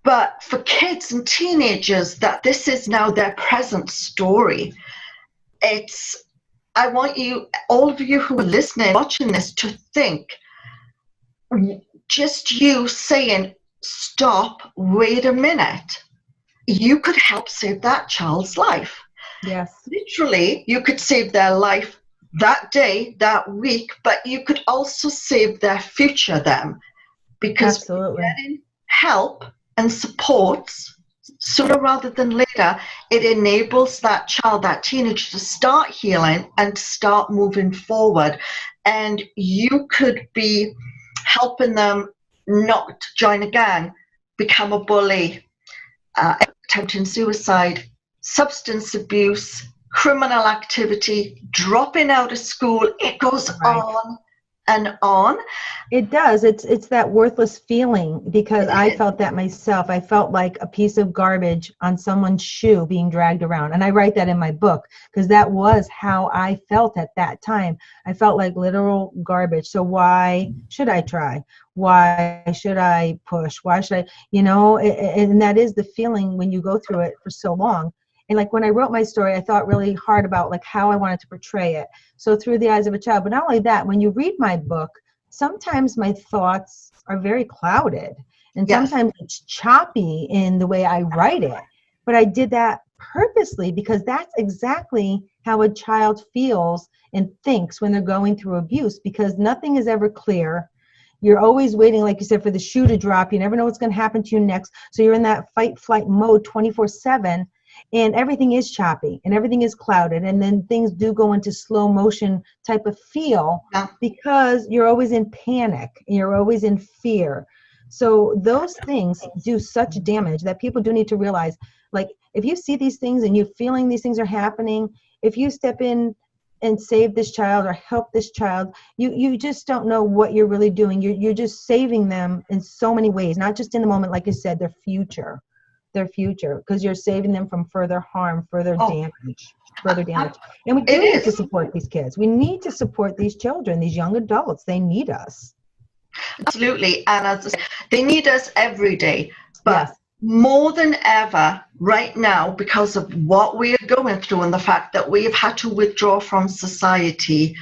But for kids and teenagers, that this is now their present story. I want all of you who are listening, watching this, to think, just you saying, stop, wait a minute. You could help save that child's life. Yes. Literally, you could save their life that day, that week, but you could also save their future then. Because getting help and supports sooner rather than later, it enables that child, that teenager, to start healing and start moving forward. And you could be helping them not join a gang, become a bully, attempting suicide, substance abuse, criminal activity, dropping out of school. It goes on and on. It does. It's that worthless feeling, because I felt that myself. I felt like a piece of garbage on someone's shoe being dragged around. And I write that in my book, because that was how I felt at that time. I felt like literal garbage. So why should I try? Why should I push? Why should I, and that is the feeling when you go through it for so long. And like when I wrote my story, I thought really hard about like how I wanted to portray it. So through the eyes of a child. But not only that, when you read my book, sometimes my thoughts are very clouded, and sometimes it's choppy in the way I write it. But I did that purposely, because that's exactly how a child feels and thinks when they're going through abuse, because nothing is ever clear. You're always waiting, like you said, for the shoe to drop. You never know what's going to happen to you next. So you're in that fight, flight mode 24/7. And everything is choppy and everything is clouded. And then things do go into slow motion type of feel, because you're always in panic and you're always in fear. So those things do such damage that people do need to realize. Like, if you see these things and you're feeling these things are happening, if you step in and save this child or help this child, you just don't know what you're really doing. You're just saving them in so many ways, not just in the moment, like you said, their future, because you're saving them from further harm, further damage. And we do need to support these kids. We need to support these children, these young adults. They need us. Absolutely. And as I say, they need us every day. But more than ever right now, because of what we are going through and the fact that we have had to withdraw from society,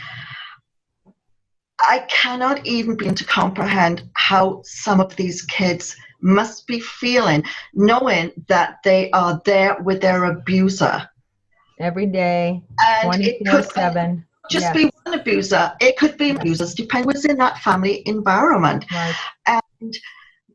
I cannot even begin to comprehend how some of these kids must be feeling, knowing that they are there with their abuser. Every day, And it could 24/7. just Yes, be one abuser. It could be yes, abusers, depending what's in that family environment. right. And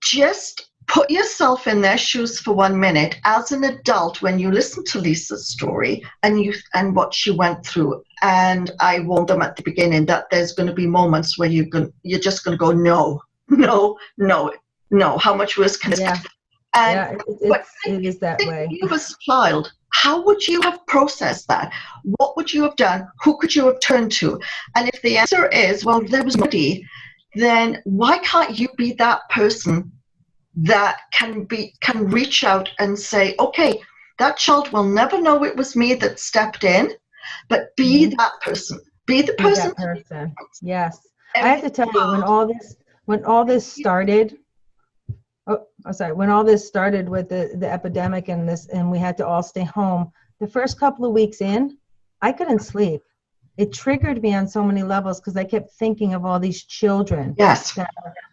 just put yourself in their shoes for 1 minute as an adult when you listen to Lisa's story and what she went through. And I warned them at the beginning that there's going to be moments where you're just going to go, no, no, no, no. How much worse can it Yeah, get? And yeah, but it is that way. you as a child, how would you have processed that? What would you have done? Who could you have turned to? And if the answer is, well, there was nobody, then why can't you be that person that can reach out and say, okay, that child will never know it was me that stepped in, but be that person. Be the Be person. that person. Yes. I have Every to tell you, child, when all this started, when all this started with the epidemic and we had to all stay home, the first couple of weeks in, I couldn't sleep. It triggered me on so many levels because I kept thinking of all these children yes,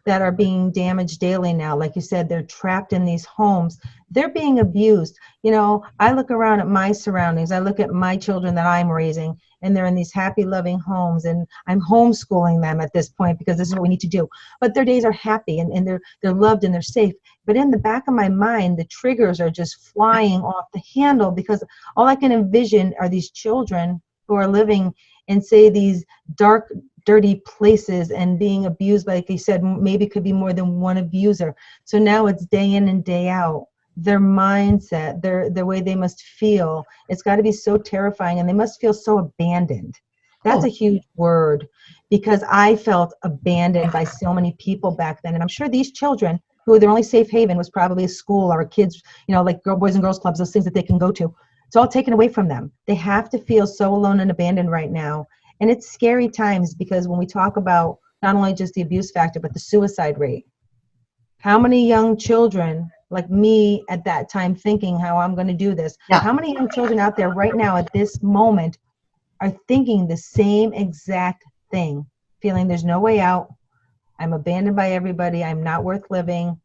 that are being damaged daily now. Like you said, they're trapped in these homes. They're being abused. You know, I look around at my surroundings. I look at my children that I'm raising, and they're in these happy, loving homes. And I'm homeschooling them at this point because this is what we need to do. But their days are happy and they're loved and they're safe. But in the back of my mind, the triggers are just flying off the handle because all I can envision are these children who are living in, say, these dark, dirty places and being abused, like you said, maybe could be more than one abuser. So now it's day in and day out. Their mindset, the way they must feel, it's got to be so terrifying, and they must feel so abandoned. That's a huge word, because I felt abandoned by so many people back then. And I'm sure these children, who their only safe haven was probably a school or a kids, like boys and girls clubs, those things that they can go to. It's all taken away from them. They have to feel so alone and abandoned right now. And it's scary times, because when we talk about not only just the abuse factor, but the suicide rate, how many young children like me at that time thinking how I'm going to do this, how many young children out there right now at this moment are thinking the same exact thing, feeling there's no way out, I'm abandoned by everybody, I'm not worth living,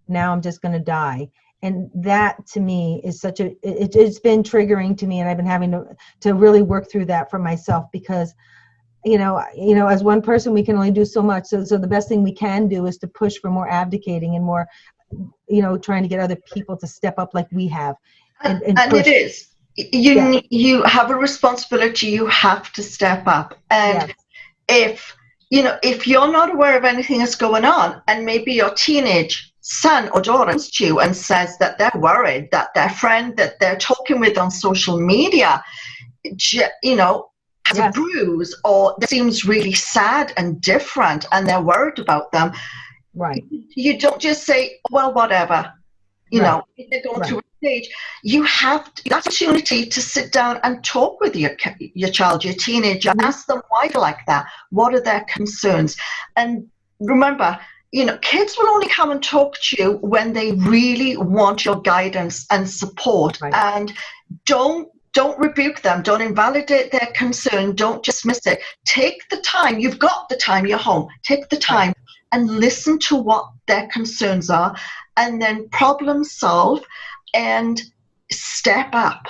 now I'm just going to die. And that to me is it's been triggering to me, and I've been having to really work through that for myself, because as one person we can only do so much. So the best thing we can do is to push for more advocating and more, trying to get other people to step up like we have. And push. it is. You have a responsibility. You have to step up. And if you're not aware of anything that's going on, and maybe your teenage son or daughter comes to you and says that they're worried that their friend that they're talking with on social media, has a bruise or seems really sad and different, and they're worried about them. Right. You don't just say, well, whatever. If they're going through a stage, you have the opportunity to sit down and talk with your child, your teenager, ask them why they're like that. What are their concerns? And remember, kids will only come and talk to you when they really want your guidance and support. Right. And don't rebuke them. Don't invalidate their concern. Don't dismiss it. Take the time. You've got the time. You're home. Take the time and listen to what their concerns are, and then problem solve and step up.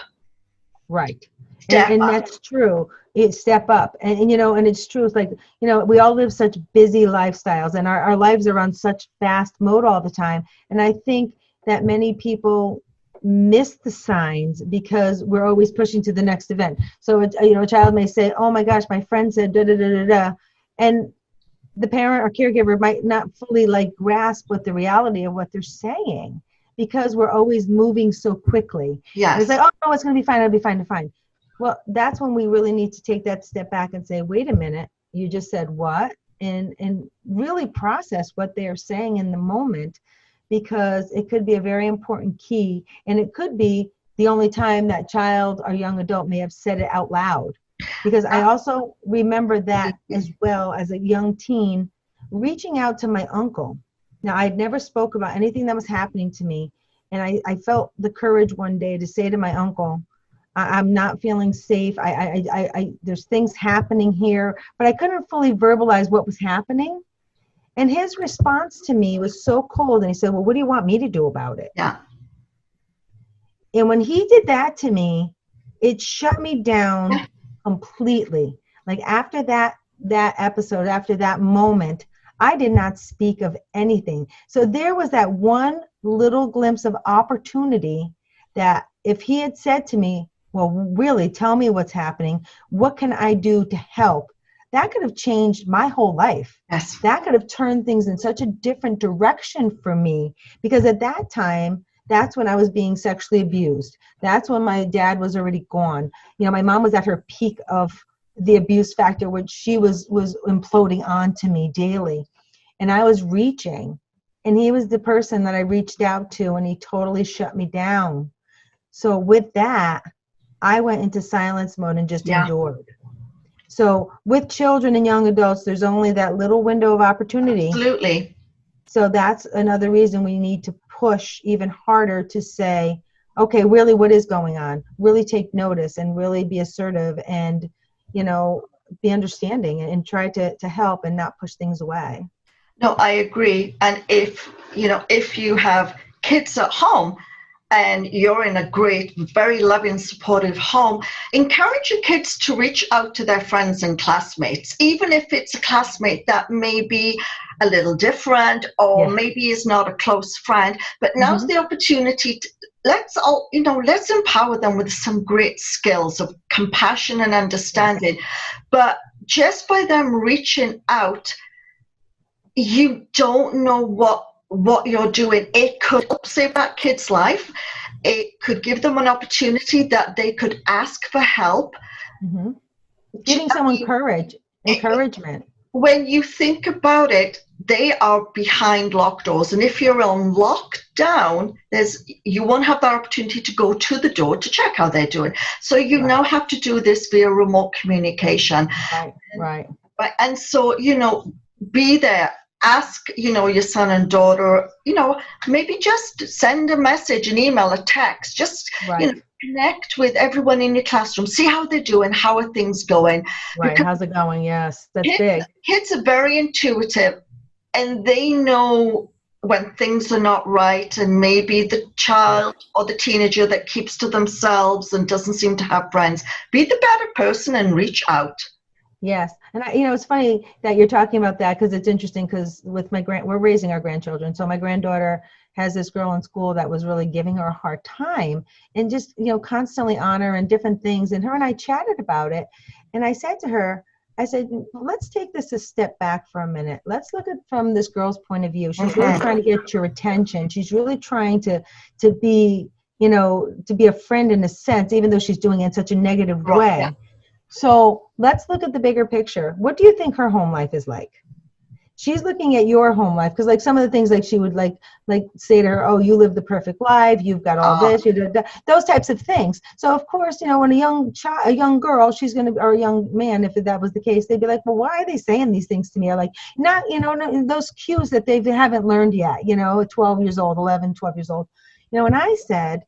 Right. And that's true. Step up. And it's true. It's like, we all live such busy lifestyles, and our lives are on such fast mode all the time. And I think that many people miss the signs because we're always pushing to the next event. So, a child may say, oh my gosh, my friend said da da da da da. And the parent or caregiver might not fully grasp what the reality of what they're saying, because we're always moving so quickly. Yes. It's like, oh no, it's going to be fine. It'll be fine. Fine. Well, that's when we really need to take that step back and say, wait a minute, you just said what? And really process what they are saying in the moment, because it could be a very important key, and it could be the only time that child or young adult may have said it out loud. Because I also remember that as well as a young teen, reaching out to my uncle. Now, I'd never spoke about anything that was happening to me, And I felt the courage one day to say to my uncle, I'm not feeling safe. There's things happening here, but I couldn't fully verbalize what was happening. And his response to me was so cold. And he said, well, what do you want me to do about it? Yeah. And when he did that to me, it shut me down completely. Like after that episode, after that moment, I did not speak of anything. So there was that one little glimpse of opportunity that if he had said to me, well, really, tell me what's happening. What can I do to help? That could have changed my whole life. Yes. That could have turned things in such a different direction for me, because at that time, that's when I was being sexually abused. That's when my dad was already gone. You know, my mom was at her peak of the abuse factor, which she was imploding onto me daily. And I was reaching, and he was the person that I reached out to, and he totally shut me down. So with that, I went into silence mode and just endured. So with children and young adults, there's only that little window of opportunity. Absolutely. So that's another reason we need to push even harder to say, okay, really, what is going on? Really take notice and really be assertive and, you know, be understanding and try to help and not push things away. No, I agree. And if you have kids at home and you're in a great, very loving, supportive home, encourage your kids to reach out to their friends and classmates, even if it's a classmate that may be a little different or maybe is not a close friend. But now's the opportunity to, let's empower them with some great skills of compassion and understanding. But just by them reaching out, you don't know what you're doing. It could save that kid's life. It could give them an opportunity that they could ask for help. Mm-hmm. Giving someone encouragement. When you think about it, they are behind locked doors. And if you're on lockdown, you won't have that opportunity to go to the door to check how they're doing. So you now have to do this via remote communication. Right. And so, be there. Ask, your son and daughter, maybe just send a message, an email, a text, just, connect with everyone in your classroom, see how they're doing, how are things going. Right, because how's it going? Yes, that's big. Kids are very intuitive, and they know when things are not right, and maybe the child or the teenager that keeps to themselves and doesn't seem to have friends, be the better person and reach out. Yes. And it's funny that you're talking about that, because it's interesting, because with we're raising our grandchildren. So my granddaughter has this girl in school that was really giving her a hard time and just, constantly on her and different things. And her and I chatted about it. And I said to her, let's take this a step back for a minute. Let's look at from this girl's point of view. She's really trying to get your attention. She's really trying to be, to be a friend in a sense, even though she's doing it in such a negative way. Yeah. So let's look at the bigger picture. What do you think her home life is like? She's looking at your home life, because like some of the things, like she would like say to her, oh, you live the perfect life, you've got all this, those types of things. So of course, when a young girl, she's going to, or a young man, if that was the case, they'd be like, well, why are they saying these things to me? Or like, not, those cues that they haven't learned yet, 12 years old, 11, 12 years old. And I said,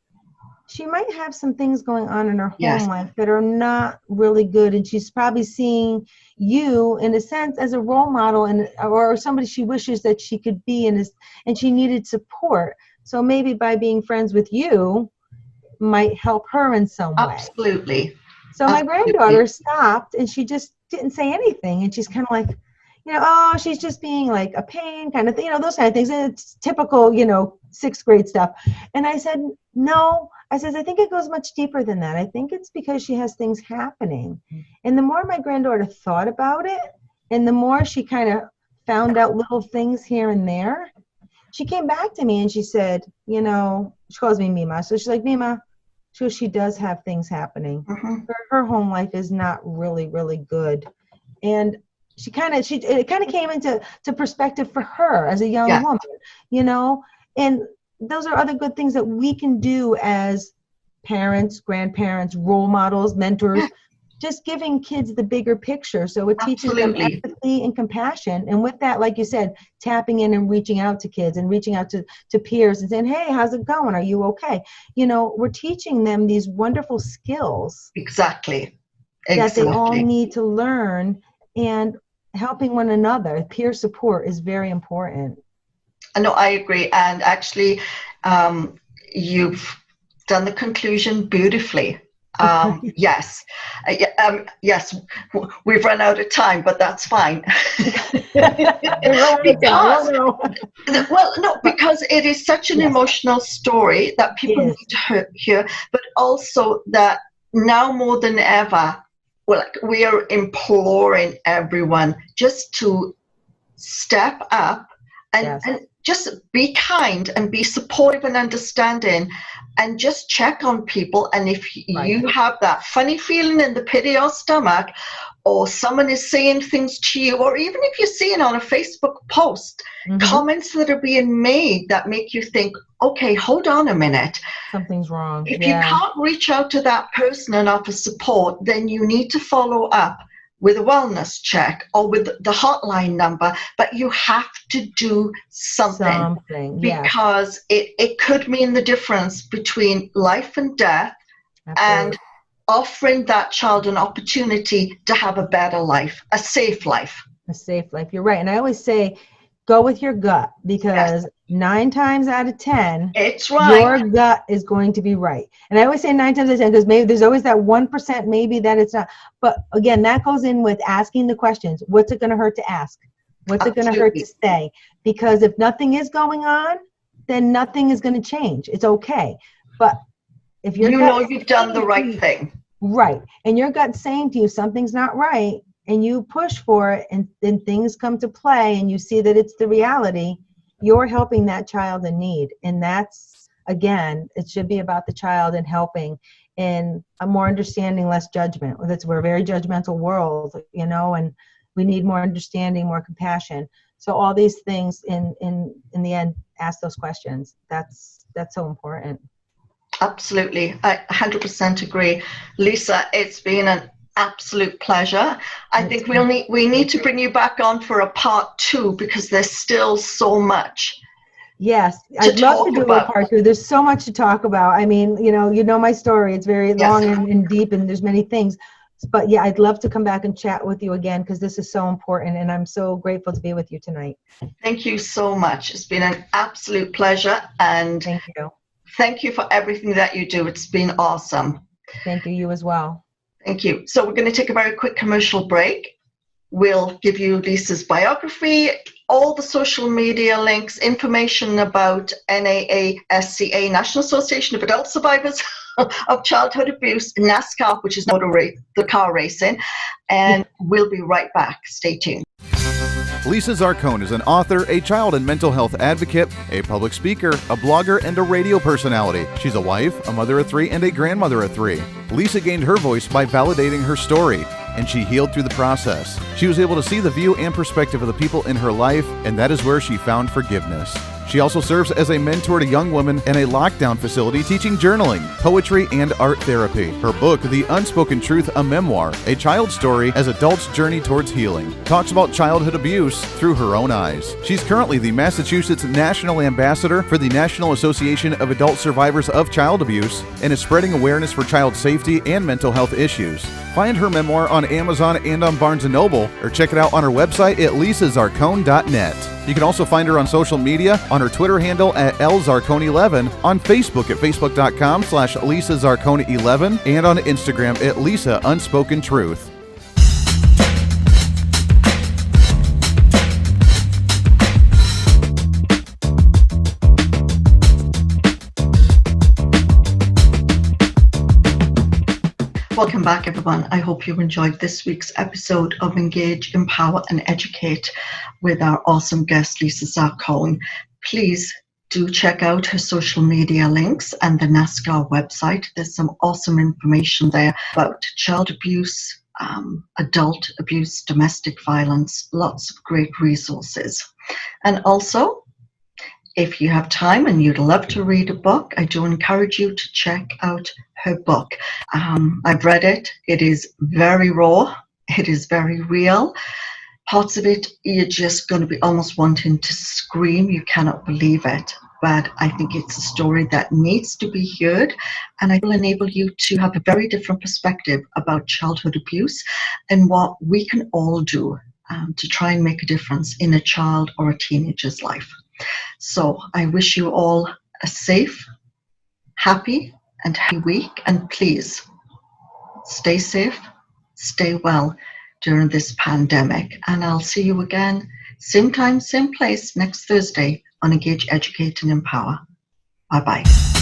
she might have some things going on in her home life that are not really good. And she's probably seeing you, in a sense, as a role model, or somebody she wishes that she could be, and she needed support. So maybe by being friends with you might help her in some way. Absolutely. So my granddaughter stopped, and she just didn't say anything. And she's kind of like, oh, she's just being like a pain kind of thing, those kind of things. And it's typical, 6th grade stuff. And I said, no. I said, I think it goes much deeper than that. I think it's because she has things happening. And the more my granddaughter thought about it, and the more she kind of found out little things here and there, she came back to me and she said, she calls me Mima. So she's like, Mima, she does have things happening. Her home life is not really, really good. And it kind of came into perspective for her as a young woman, and those are other good things that we can do as parents, grandparents, role models, mentors, just giving kids the bigger picture. So it teaches them Absolutely. empathy and compassion. And with that, like you said, tapping in and reaching out to kids and reaching out to peers and saying, hey, how's it going? Are you okay? You know, we're teaching them these wonderful skills Exactly. that they all Exactly. need to learn, and helping one another. Peer support is very important. No, I agree. And actually, you've done the conclusion beautifully. Yes. Yes, we've run out of time, but that's fine. Because, well, no, because it is such an Yes. emotional story that people Yes. need to hear, but also that now more than ever, well, we are imploring everyone just to step up and, Yes. and just be kind and be supportive and understanding, and just check on people. And if you have that funny feeling in the pit of your stomach, or someone is saying things to you, or even if you're seeing on a Facebook post comments that are being made that make you think, okay, hold on a minute, Something's wrong. if you can't reach out to that person and offer support, then you need to follow up with a wellness check or with the hotline number. But you have to do something because it could mean the difference between life and death. Absolutely. And offering that child an opportunity to have a better life, a safe life. A safe life. You're right. And I always say, go with your gut, because 9 times out of 10, it's right. Your gut is going to be right. And I always say 9 times out of 10, because maybe there's always that 1% maybe that it's not. But again, that goes in with asking the questions. What's it going to hurt to ask? What's it going to hurt to say? Because if nothing is going on, then nothing is going to change. It's okay. But if your you've done the right thing. Right. And your gut's saying to you something's not right, and you push for it, and then things come to play and you see that it's the reality, you're helping that child in need. And that's, again, it should be about the child and helping in a more understanding, less judgment. We're a very judgmental world, you know, and we need more understanding, more compassion. So all these things in the end, ask those questions. That's so important. Absolutely. I 100% agree. Lisa, it's been an absolute pleasure. I think we need to bring you back on for a part 2, because there's still so much. Yes, I'd love to do a part 2. There's so much to talk about. I mean, you know my story. It's very long and deep, and there's many things. But yeah, I'd love to come back and chat with you again, because this is so important, and I'm so grateful to be with you tonight. Thank you so much. It's been an absolute pleasure, and thank you. Thank you for everything that you do. It's been awesome. Thank you. You as well. Thank you. So we're going to take a very quick commercial break. We'll give you Lisa's biography, all the social media links, information about NAASCA, National Association of Adult Survivors of Childhood Abuse, NASCAR, which is the car racing, and we'll be right back. Stay tuned. Lisa Zarcone is an author, a child and mental health advocate, a public speaker, a blogger, and a radio personality. She's a wife, a mother of 3, and a grandmother of 3. Lisa gained her voice by validating her story, and she healed through the process. She was able to see the view and perspective of the people in her life, and that is where she found forgiveness. She also serves as a mentor to young women in a lockdown facility teaching journaling, poetry, and art therapy. Her book, The Unspoken Truth, a memoir, a child's story as adults journey towards healing, talks about childhood abuse through her own eyes. She's currently the Massachusetts National Ambassador for the National Association of Adult Survivors of Child Abuse and is spreading awareness for child safety and mental health issues. Find her memoir on Amazon and on Barnes & Noble, or check it out on her website at lisazarcone.net. You can also find her on social media on her Twitter handle at LZarcone11, on Facebook at facebook.com/LisaZarcone11, and on Instagram at Lisa Unspoken Truth. Welcome back, everyone. I hope you enjoyed this week's episode of Engage, Empower, and Educate with our awesome guest, Lisa Zarcone. Please do check out her social media links and the NASCAR website. There's some awesome information there about child abuse, adult abuse, domestic violence, lots of great resources. And also, if you have time and you'd love to read a book, I do encourage you to check out her book. I've read it. It is very raw. It is very real. Parts of it, you're just going to be almost wanting to scream. You cannot believe it. But I think it's a story that needs to be heard, and I will enable you to have a very different perspective about childhood abuse and what we can all do to try and make a difference in a child or a teenager's life. So I wish you all a safe, happy, and happy week, and please stay safe, stay well during this pandemic, and I'll see you again same time, same place next Thursday on Engage, Educate, and Empower. Bye-bye.